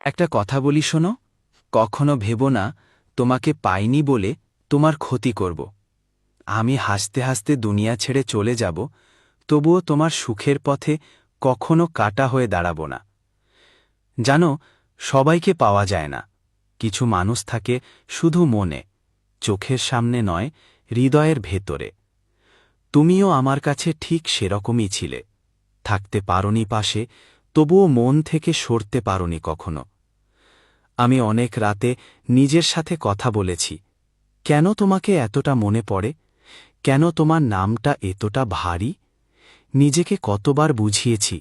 একটা কথা বলি শোনো, কখনো ভেবো না তোমাকে পাইনি বলে তোমার ক্ষতি করব। আমি হাসতে হাসতে দুনিয়া ছেড়ে চলে যাব, তবুও তোমার সুখের পথে কখনো কাটা হয়ে দাঁড়াব না। জানো, সবাইকে পাওয়া যায় না। কিছু মানুষ থাকে শুধু মনে, চোখের সামনে নয়, হৃদয়ের ভেতরে। তুমিও আমার কাছে ঠিক সেরকমই ছিলে। থাকতে পারোনি পাশে, তবুও মন থেকে সরতে পারোনি কখনো। আমি অনেক রাতে নিজের সাথে কথা বলেছি, কেন তোমাকে এতটা মনে পড়ে, কেন তোমার নামটা এতটা ভারী। নিজেকে কতবার বুঝিয়েছি,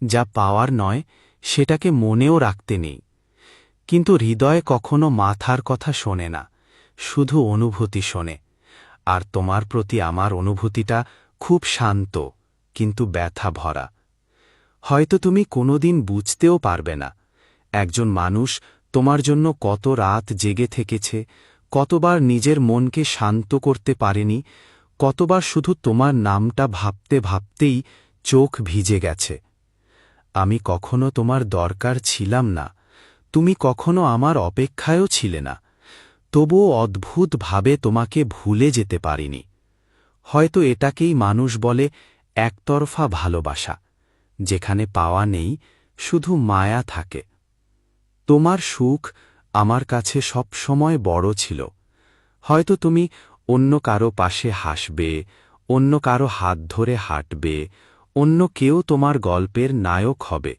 যা পাওয়ার নয় সেটাকে মনেও রাখতে নেই। কিন্তু হৃদয় কখনো মাথার কথা শোনে না, শুধু অনুভূতি শোনে। আর তোমার প্রতি আমার অনুভূতিটা খুব শান্ত, কিন্তু ব্যথা ভরা। হয়তো তুমি কোনোদিন বুঝতেও পারবে না, একজন মানুষ তোমার জন্য কত রাত জেগে থেকেছে, কতবার নিজের মনকে শান্ত করতে পারেনি, কতবার শুধু তোমার নামটা ভাবতে ভাবতেই চোখ ভিজে গেছে। আমি কখনো তোমার দরকার ছিলাম না, তুমি কখনো আমার অপেক্ষায়ও ছিলে না, তবুও অদ্ভুতভাবে তোমাকে ভুলে যেতে পারিনি। হয়তো এটাকেই মানুষ বলে একতরফা ভালোবাসা, যেখানে পাওয়া নেই, শুধু মায়া থাকে। তোমার সুখ আমার কাছে সব সময় বড় ছিল। হয়তো তুমি অন্য কারো পাশে হাসবে, অন্য কারো হাত ধরে হাঁটবে, অন্য কেউ তোমার গল্পের নায়ক হবে।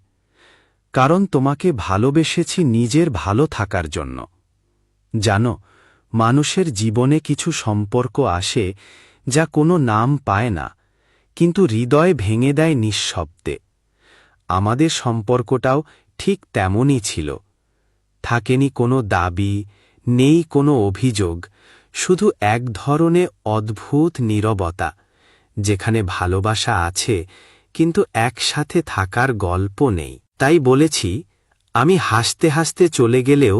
কারণ তোমাকে ভালোবেসেছি নিজের ভালো থাকার জন্য। জানো, মানুষের জীবনে কিছু সম্পর্ক আসে যা কোনো নাম পায় না, কিন্তু হৃদয় ভেঙে দেয় নিঃশব্দে। আমাদের সম্পর্কটাও ঠিক তেমনই ছিল। থাকেনি কোনো দাবি, নেই কোনো অভিযোগ, শুধু এক ধরনের অদ্ভুত নীরবতা, যেখানে ভালোবাসা আছে কিন্তু একসাথে থাকার গল্প নেই। তাই বলেছি, আমি হাসতে হাসতে চলে গেলেও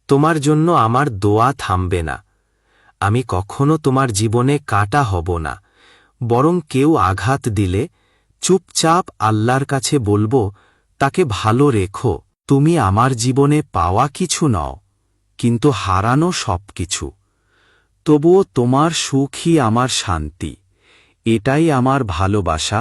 তোমার জন্য আমার দোয়া থামবে না। আমি কখনো তোমার জীবনে কাটা হব না, বরং কেউ আঘাত দিলে চুপচাপ আল্লাহর কাছে বলবো, তাকে ভালো রেখো। তুমি আমার জীবনে পাওয়া কিছু নও, কিন্তু হারানো সবকিছু। তবুও তোমার সুখই আমার শান্তি, এটাই আমার ভালোবাসা।